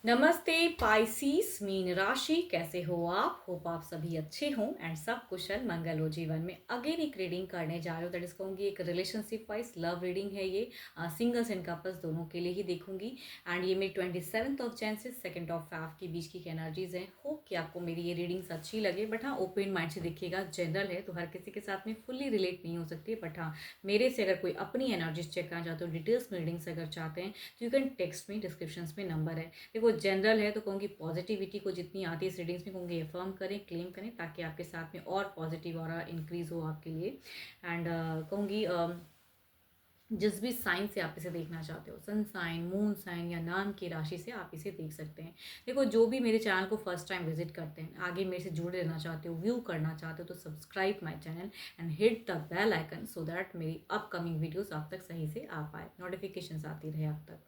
नमस्ते पाइसीस मीन राशि, कैसे हो आप? होप आप सभी अच्छे हों एंड सब कुशल मंगल हो जीवन में। अगेन एक रीडिंग करने जा रहे हो, दैट इज कहूँगी एक रिलेशनशिप वाइज लव रीडिंग है ये। सिंगल्स एंड कपल्स दोनों के लिए ही देखूंगी। एंड ये मेरी 27 से 2 के बीच की एनर्जीज हैं। होप कि आपको मेरी ये रीडिंग्स अच्छी लगे, बट हाँ ओपन माइंड से देखिएगा। जनरल है तो हर किसी के साथ में फुल्ली रिलेट नहीं हो सकती, बट हाँ मेरे से अगर कोई अपनी एनर्जीज चेक करना चाहते हो, डिटेल्स में रीडिंग्स अगर चाहते हैं तो you can text me, description में नंबर है। देखो जनरल है तो कहूँगी पॉजिटिविटी को जितनी आती है इस रीडिंग्स में कहूँगी अफर्म करें, क्लेम करें, ताकि आपके साथ में और पॉजिटिव और इंक्रीज हो आपके लिए। एंड कहूँगी जिस भी साइन से आप इसे देखना चाहते हो, सन साइन, मून साइन या नाम की राशि से आप इसे देख सकते हैं। देखो जो भी मेरे चैनल को फर्स्ट टाइम विजिट करते हैं, आगे मेरे से जुड़े रहना चाहते हो, व्यू करना चाहते हो, तो subscribe my channel and hit the bell icon so that मेरी अपकमिंग वीडियोस आप तक सही से आ पाए, नोटिफिकेशंस आती रहे आप तक।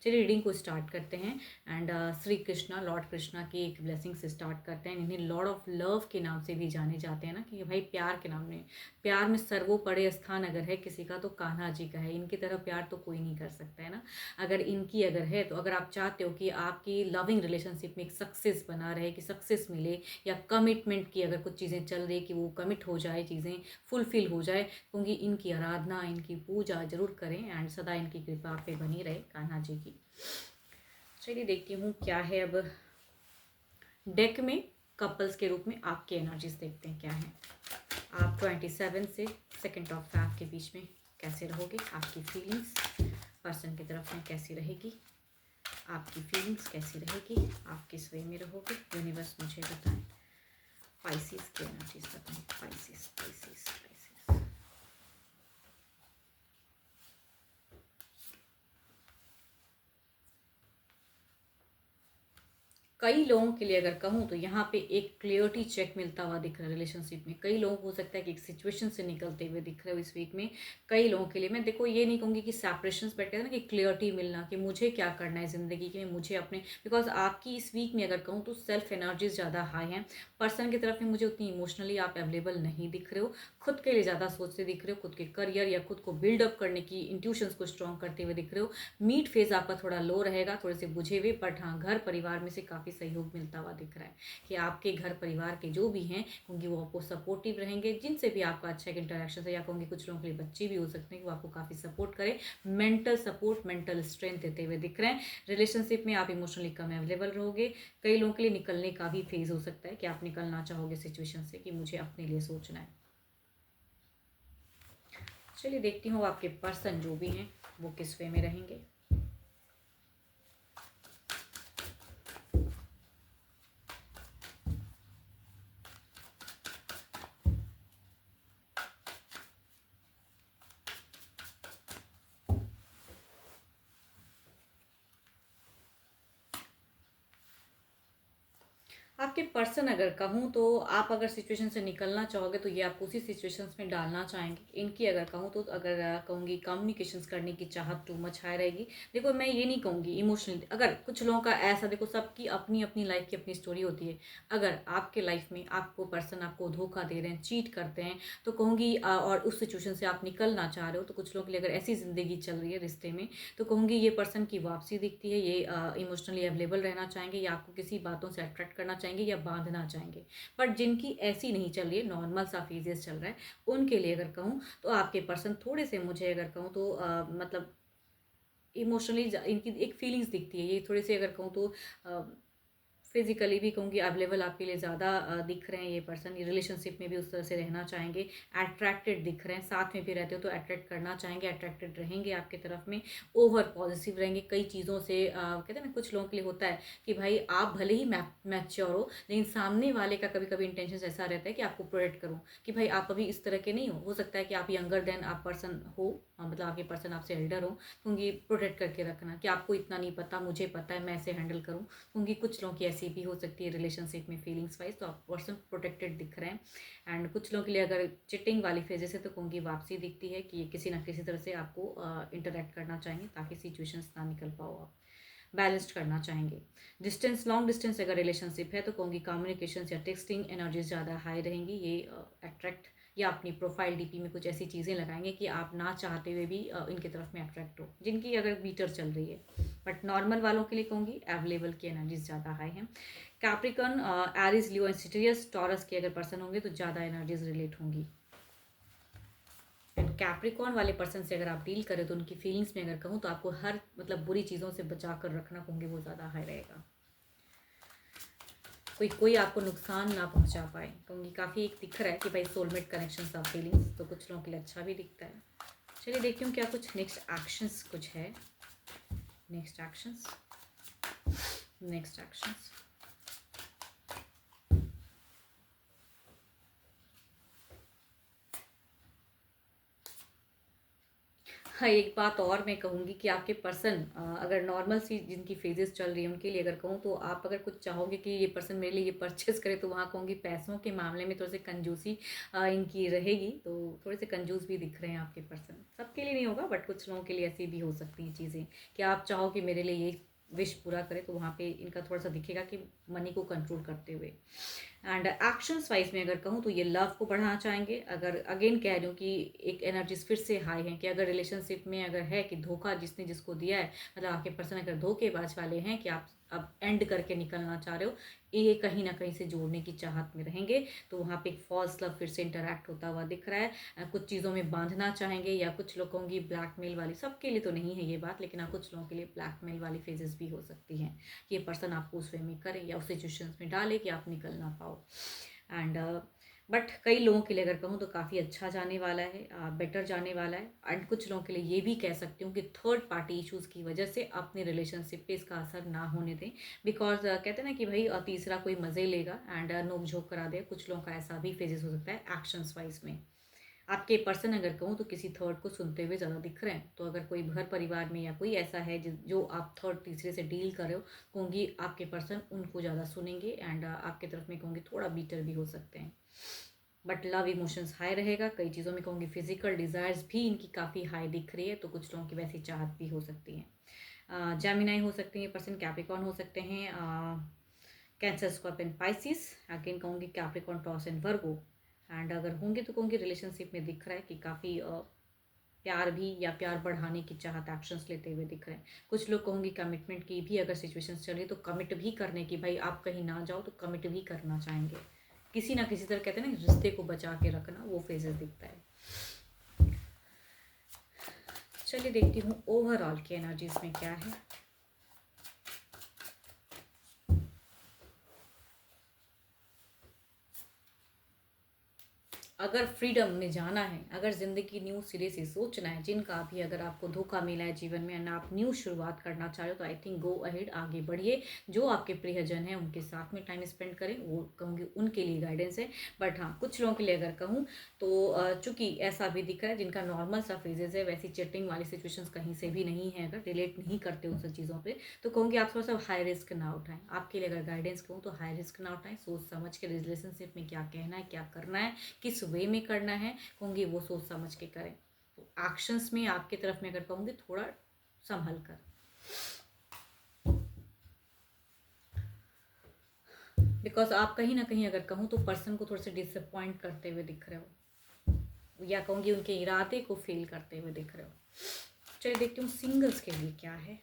चलिए रीडिंग को स्टार्ट करते हैं। एंड श्री कृष्णा, लॉर्ड कृष्णा की एक ब्लेसिंग से स्टार्ट करते हैं। इन्हें लॉर्ड ऑफ लव के नाम से भी जाने जाते हैं ना, कि भाई प्यार के नाम में, प्यार में सर्वोपरि स्थान अगर है किसी का तो कान्हा जी का है। इनकी तरह प्यार तो कोई नहीं कर सकता है ना। अगर इनकी अगर है तो अगर आप चाहते हो कि आपकी लविंग रिलेशनशिप में एक सक्सेस बना रहे, कि सक्सेस मिले, या कमिटमेंट की अगर कुछ चीज़ें चल रही कि वो कमिट हो जाए, चीज़ें फुलफिल हो जाए, क्योंकि इनकी आराधना, इनकी पूजा जरूर करें एंड सदा इनकी कृपा आप पे बनी रहे कान्हा जी की। चलिए देखती हूँ क्या है अब डेक में। कपल्स के रूप में आपकी एनर्जीज देखते हैं क्या है। आप 27 से 2 के बीच में कैसे रहोगे, आपकी फीलिंग्स पर्सन की तरफ में कैसी रहेगी, आपकी फीलिंग्स कैसी रहेगी, आप किस वे में रहोगे, यूनिवर्स मुझे बताएं। पाइसिस की एनर्जीज बताएं। Pisces Pisces Pisces. कई लोगों के लिए अगर कहूँ तो यहाँ पे एक क्लियरिटी चेक मिलता हुआ दिख रहा है रिलेशनशिप में। कई लोगों को हो सकता है कि एक सिचुएशन से निकलते हुए दिख रहे हो इस वीक में। कई लोगों के लिए मैं देखो ये नहीं कहूँगी कि सेपरेशन, बट ना कि क्लियरिटी मिलना कि मुझे क्या करना है ज़िंदगी के, मुझे अपने, बिकॉज आपकी इस वीक में अगर कहूँ तो सेल्फ एनर्जीज ज़्यादा हाई हैं। पर्सन की तरफ में मुझे उतनी इमोशनली आप अवेलेबल नहीं दिख रहे हो, खुद के लिए ज़्यादा सोचते दिख रहे हो, खुद के करियर या खुद को बिल्डअप करने की इंट्यूशंस को स्ट्रॉन्ग करते हुए दिख रहे हो। मीट फेज आपका थोड़ा लो रहेगा, थोड़े से बुझे हुए, बट हाँ घर परिवार में से काफ़ी सहयोग मिलता हुआ दिख रहा है कि आपके घर परिवार के जो भी हैं क्योंकि वो आपको सपोर्टिव रहेंगे, जिनसे भी आपका अच्छा एक इंटरेक्शन है, या कहूँगी कुछ लोगों के लिए बच्चे भी हो सकते हैं कि वो आपको काफ़ी सपोर्ट करें, मेंटल सपोर्ट, मेंटल स्ट्रेंथ देते हुए दिख रहे हैं। रिलेशनशिप में आप इमोशनली कम अवेलेबल रहोगे। कई लोगों के लिए निकलने का भी फेज हो सकता है कि आप निकलना चाहोगे सिचुएशन से, कि मुझे अपने लिए सोचना है। चलिए देखती हूँ आपके पर्सन जो भी हैं वो किस वे में रहेंगे। आपके पर्सन अगर कहूँ तो आप अगर सिचुएशन से निकलना चाहोगे तो ये आपको उसी सिचुएशंस में डालना चाहेंगे। इनकी अगर कहूँ तो अगर कहूँगी कम्युनिकेशंस करने की चाहत टू मच हाई रहेगी। देखो मैं ये नहीं कहूँगी इमोशनली, अगर कुछ लोगों का ऐसा, देखो सबकी अपनी अपनी लाइफ की अपनी स्टोरी होती है। अगर आपके लाइफ में आपको पर्सन आपको धोखा दे रहे हैं, चीट करते हैं, तो कहूँगी और उस सिचुएशन से आप निकलना चाह रहे हो, तो कुछ लोगों के लिए अगर ऐसी ज़िंदगी चल रही है रिश्ते में, तो कहूँगी ये पर्सन की वापसी दिखती है। ये इमोशनली अवेलेबल रहना चाहेंगे, या आपको किसी बातों से अट्रैक्ट करना चाहेंगे या बांधना चाहेंगे। बट जिनकी ऐसी नहीं चल रही है, नॉर्मल सा फेजेस चल रहा है, उनके लिए अगर कहूँ तो आपके पर्सन थोड़े से, मुझे अगर कहूँ तो मतलब इमोशनली इनकी एक फीलिंग्स दिखती है, ये थोड़े से अगर कहूँ तो फिजिकली भी कहूँगी अवेलेबल आपके लिए ज़्यादा दिख रहे हैं। ये पर्सन ये रिलेशनशिप में भी उस तरह से रहना चाहेंगे, अट्रैक्टेड दिख रहे हैं, साथ में भी रहते हो तो अट्रैक्ट करना चाहेंगे, अट्रैक्टेड रहेंगे आपके तरफ में, ओवर पॉजिटिव रहेंगे कई चीज़ों से। कहते हैं ना कुछ लोगों के लिए होता है कि भाई आप भले ही मैच्योर हो, लेकिन सामने वाले का कभी कभी इंटेंशन ऐसा रहता है कि आपको प्रोटेक्ट करूँ, कि भाई आप अभी इस तरह के नहीं हो सकता है कि आप यंगर देन आप पर्सन हो, मतलब आपके पर्सन आपसे एल्डर हो, क्योंकि प्रोटेक्ट करके रखना कि आपको इतना नहीं पता, मुझे पता है, मैं ऐसे हैंडल करूँ, क्योंकि कुछ लोगों की ऐसी भी हो सकती है रिलेशनशिप में फीलिंग्स वाइज, तो आप पर्सन प्रोटेक्टेड दिख रहे हैं। एंड कुछ लोगों के लिए अगर चिटिंग वाली फेजेस है तो कहूँगी वापसी दिखती है, कि किसी ना किसी तरह से आपको इंटरेक्ट करना चाहेंगे ताकि सिचुएशंस ना निकल पाओ आप, बैलेंस्ड करना चाहेंगे। डिस्टेंस, लॉन्ग डिस्टेंस अगर रिलेशनशिप है तो कहूँगी कम्युनिकेशन या टेक्सटिंग एनर्जीज ज़्यादा हाई रहेंगी, ये अट्रैक्ट या अपनी प्रोफाइल डीपी में कुछ ऐसी चीज़ें लगाएंगे कि आप ना चाहते हुए भी इनकी तरफ में अट्रैक्ट हो, जिनकी अगर मीटर चल रही है। बट नॉर्मल वालों के लिए कहूँगी अवेलेबल की एनर्जीज ज़्यादा हाई हैं। Capricorn, Aries, Leo and Sagittarius, Taurus के अगर पर्सन होंगे तो ज़्यादा एनर्जीज रिलेट होंगी। एंड कैप्रिकॉन वाले पर्सन से अगर आप डील करें तो उनकी फीलिंग्स में अगर कहूँ तो आपको हर मतलब बुरी चीज़ों से बचा कर रखना कहूँगी वो ज़्यादा हाई रहेगा। कोई आपको नुकसान ना पहुंचा पाए कहूँगी। काफ़ी एक दिख रहा है कि भाई सोलमेट कनेक्शन ऑफ फीलिंग्स, तो कुछ लोगों के लिए अच्छा भी दिखता है। चलिए देखती हूँ क्या कुछ नेक्स्ट एक्शंस कुछ है। Next actions, next actions. हाँ, एक बात और मैं कहूँगी कि आपके पर्सन अगर नॉर्मल सी जिनकी फेजेस चल रही है उनके लिए अगर कहूँ तो आप अगर कुछ चाहोगे कि ये पर्सन मेरे लिए ये परचेस करे तो वहाँ कहूँगी पैसों के मामले में थोड़ी सी कंजूसी इनकी रहेगी, तो थोड़े से कंजूस भी दिख रहे हैं आपके पर्सन। सबके लिए नहीं होगा बट कुछ लोगों के लिए ऐसी भी हो सकती हैं चीज़ें कि आप चाहो कि मेरे लिए ये विश पूरा करे, तो वहाँ पे इनका थोड़ा सा दिखेगा कि मनी को कंट्रोल करते हुए। एंड एक्शंस वाइज में अगर कहूँ तो ये लव को बढ़ाना चाहेंगे। अगर अगेन कह रही हूँ कि एक एनर्जीज फिर से हाई है कि अगर रिलेशनशिप में अगर है कि धोखा जिसने जिसको दिया है, मतलब आपके पर्सन अगर धोखेबाज वाले हैं कि आप अब एंड करके निकलना चाह रहे हो, ये कहीं ना कहीं से जोड़ने की चाहत में रहेंगे, तो वहाँ पे एक फॉल्स लव फिर से इंटरैक्ट होता हुआ दिख रहा है। कुछ चीज़ों में बांधना चाहेंगे, या कुछ लोगों की ब्लैकमेल वाली, सबके लिए तो नहीं है ये बात, लेकिन हाँ कुछ लोगों के लिए ब्लैकमेल वाली फेजेस भी हो सकती हैं। ये पर्सन आपको उस वे में करे या उस सिचुएशंस में डाले कि आप निकल ना पाओ। एंड बट कई लोगों के लिए अगर कहूँ तो काफ़ी अच्छा जाने वाला है, बेटर जाने वाला है। एंड कुछ लोगों के लिए ये भी कह सकती हूँ कि थर्ड पार्टी इश्यूज़ की वजह से अपने रिलेशनशिप पे इसका असर ना होने दें। बिकॉज कहते हैं ना कि भाई तीसरा कोई मज़े लेगा एंड नोक झोंक करा दे। कुछ लोगों का ऐसा भी फेजेस हो सकता है एक्शंस वाइज में। आपके पर्सन अगर कहूँ तो किसी थर्ड को सुनते हुए ज़्यादा दिख रहे हैं, तो अगर कोई घर परिवार में या कोई ऐसा है जो आप थर्ड तीसरे से डील कर रहे हो, कहूँगी आपके पर्सन उनको ज़्यादा सुनेंगे एंड आपके तरफ में कहूँगी थोड़ा बीटर भी हो सकते हैं। बट लव इमोशंस हाई रहेगा। कई चीज़ों में कहूँगी फिजिकल डिज़ायर्स भी इनकी काफ़ी हाई दिख रही है, तो कुछ लोगों की वैसी चाहत भी हो सकती है। जेमिनाई हो सकते हैं पर्सन, कैप्रिकॉर्न हो सकते हैं, कैंसर, स्कॉर्पियन, पाइसिस। अगेन कहूँगी Capricorn, taurus and Virgo. And अगर होंगे तो कहूँगी रिलेशनशिप में दिख रहा है कि काफ़ी प्यार भी या प्यार बढ़ाने की चाहत एक्शंस लेते हुए दिख रहे हैं। कुछ लोग कहूँगी कमिटमेंट की भी अगर सिचुएशन चल रही है तो कमिट भी करने की, भाई आप कहीं ना जाओ तो कमिट भी करना चाहेंगे किसी ना किसी तरह। कहते हैं ना रिश्ते को बचा के रखना, वो फेजेस दिखता है। चलिए देखती हूँ ओवरऑल की एनर्जीज में क्या है। अगर फ्रीडम में जाना है, अगर ज़िंदगी न्यू सिरे से सोचना है, जिनका भी अगर आपको धोखा मिला है जीवन में एंड आप न्यू शुरुआत करना चाह रहे हो, तो आई थिंक गो अहेड, आगे बढ़िए। जो आपके प्रियजन हैं उनके साथ में टाइम स्पेंड करें, वो कहूँगी उनके लिए गाइडेंस है। बट हाँ कुछ लोगों के लिए अगर कहूँ तो चूंकि ऐसा भी दिख रहा है जिनका नॉर्मल सा फेजेस है, वैसी चैटिंग वाली सिचुएशंस कहीं से भी नहीं है, अगर रिलेट नहीं करते उन सब चीज़ों पे, तो कहूँगी आप थोड़ा सा हाई रिस्क ना उठाएं। आपके लिए अगर गाइडेंस कहूँ तो हाई रिस्क ना उठाएं, सोच समझ के रिलेशनशिप में क्या कहना है, क्या करना है, किस वे में करना है, कहूँगी वो सोच समझ के करें। तो एक्शंस में आपके तरफ में अगर कहूँगी थोड़ा संभल कर। बिकॉज आप कहीं ना कहीं अगर कहूँ तो पर्सन को थोड़े से डिसअपॉइंट करते हुए दिख रहे हो, या कहूँगी उनके इरादे को फेल करते हुए दिख रहे हो। चलिए देखती हूँ सिंगल्स के लिए क्या है।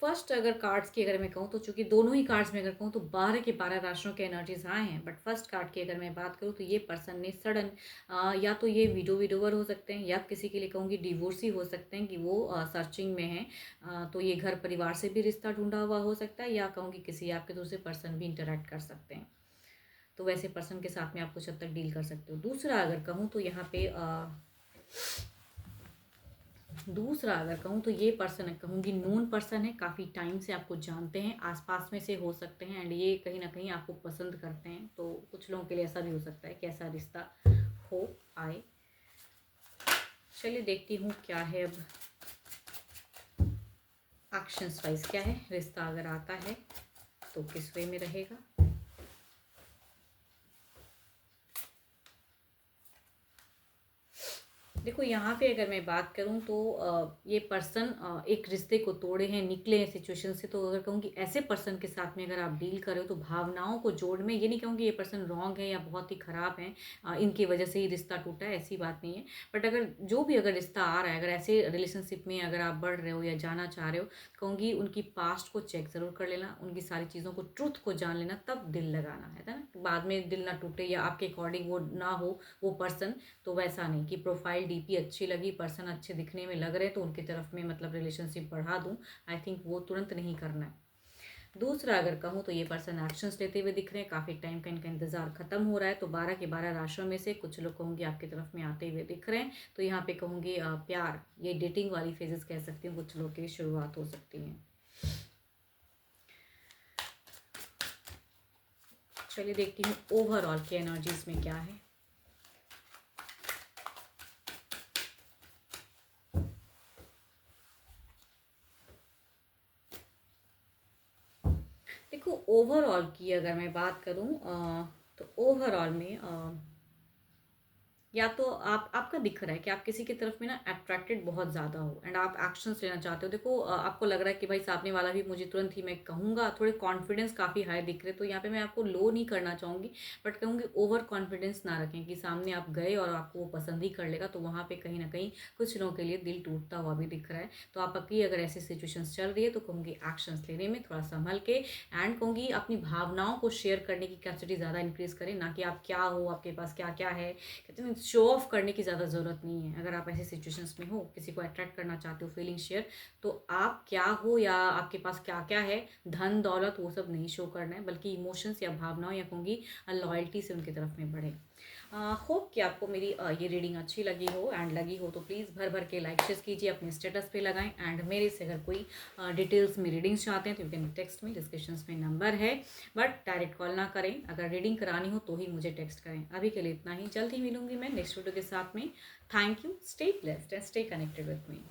फर्स्ट अगर कार्ड्स की अगर मैं कहूँ तो चूंकि दोनों ही कार्ड्स में अगर कहूँ तो 12 के 12 राशियों के एनर्जीज आए हैं, बट फर्स्ट कार्ड की अगर मैं बात करूँ तो ये पर्सन ने सडन या तो ये विडोवर हो सकते हैं, या किसी के लिए कहूँगी डिवोर्सी हो सकते हैं कि वो सर्चिंग में है। तो ये घर परिवार से भी रिश्ता ढूंढा हुआ हो सकता है, या कहूँगी किसी आपके दूसरे पर्सन भी इंटरेक्ट कर सकते हैं, तो वैसे पर्सन के साथ में आप कुछ हद तक डील कर सकते हो। दूसरा अगर कहूँ तो यहाँ पे दूसरा अगर कहूँ तो ये पर्सन कहूँगी नोन पर्सन है, काफ़ी टाइम से आपको जानते हैं, आसपास में से हो सकते हैं, एंड ये कहीं ना कहीं आपको पसंद करते हैं, तो कुछ लोगों के लिए ऐसा भी हो सकता है कि ऐसा रिश्ता हो आए। चलिए देखती हूँ क्या है अब एक्शंस वाइज क्या है। रिश्ता अगर आता है तो किस वे में रहेगा। देखो यहाँ पे अगर मैं बात करूँ तो ये पर्सन एक रिश्ते को तोड़े हैं, निकले हैं सिचुएशन से, तो अगर कहूँ कि ऐसे पर्सन के साथ में अगर आप डील कर रहे हो तो भावनाओं को जोड़ में, ये नहीं कहूँगी ये पर्सन रॉन्ग है या बहुत ही ख़राब है, इनकी वजह से ही रिश्ता टूटा है, ऐसी बात नहीं है। बट अगर जो भी अगर रिश्ता आ रहा है, अगर ऐसे रिलेशनशिप में अगर आप बढ़ रहे हो या जाना चाह रहे हो, कहूँगी उनकी पास्ट को चेक ज़रूर कर लेना, उनकी सारी चीज़ों को, ट्रुथ को जान लेना, तब दिल लगाना है ना। बाद में दिल ना टूटे या आपके अकॉर्डिंग वो ना हो वो पर्सन। तो वैसा नहीं कि प्रोफाइल डीपी अच्छी लगी, पर्सन अच्छे दिखने में लग रहे तो उनकी तरफ में मतलब रिलेशनशिप बढ़ा दूँ, आई थिंक वो तुरंत नहीं करना है। दूसरा अगर कहूँ तो ये पर्सन एक्शंस लेते हुए दिख रहे हैं, काफ़ी टाइम का इनका इंतजार खत्म हो रहा है, तो 12 के 12 राशियों में से कुछ लोग कहूँगी आपकी तरफ में आते हुए दिख रहे हैं। तो यहाँ पे कहूँगी प्यार, ये डेटिंग वाली फेजेस कह सकती हूँ, कुछ लोग की शुरुआत हो सकती है। चलिए देखती हूँ ओवरऑल की एनर्जीज में क्या है। देखो ओवरऑल की अगर मैं बात करूँ तो ओवरऑल में या तो आप, आपका दिख रहा है कि आप किसी की तरफ में ना अट्रैक्टेड बहुत ज़्यादा हो एंड आप एक्शंस लेना चाहते हो। देखो आपको लग रहा है कि भाई सामने वाला भी मुझे तुरंत ही, मैं कहूँगा थोड़े कॉन्फिडेंस काफ़ी हाई दिख रहे, तो यहाँ पे मैं आपको लो नहीं करना चाहूँगी, बट कहूँगी ओवर कॉन्फिडेंस ना रखें कि सामने आप गए और आपको वो पसंद ही कर लेगा, तो वहाँ पे कहीं ना कहीं कुछ लोगों के लिए दिल टूटता हुआ भी दिख रहा है। तो आपकी अगर ऐसी सिचुएशंस चल रही है तो कहूँगी एक्शंस लेने में थोड़ा संभल के, एंड कहूँगी अपनी भावनाओं को शेयर करने की कैपेसिटी ज़्यादा इंक्रीज़ करें, ना कि आप क्या हो, आपके पास क्या क्या है, कहते हैं शो ऑफ करने की ज़्यादा ज़रूरत नहीं है। अगर आप ऐसी सिचुएशंस में हो, किसी को अट्रैक्ट करना चाहते हो, फीलिंग शेयर, तो आप क्या हो या आपके पास क्या क्या है, धन दौलत, वो सब नहीं शो करना है, बल्कि इमोशंस या भावनाओं या कहूँगी लॉयल्टी से उनकी तरफ में बढ़े। होप कि आपको मेरी ये रीडिंग अच्छी लगी हो, एंड लगी हो तो प्लीज़ भर भर के लाइक शेयर कीजिए, अपने स्टेटस पे लगाएं, एंड मेरे से अगर कोई डिटेल्स में रीडिंग्स चाहते हैं तो यू कैन टेक्स्ट में, डिस्क्रिप्शन में नंबर है, बट डायरेक्ट कॉल ना करें। अगर रीडिंग करानी हो तो ही मुझे टेक्स्ट करें। अभी के लिए इतना ही, जल्द ही मिलूंगी मैं नेक्स्ट वीडियो के साथ में। Thank you, stay blessed and stay connected with me.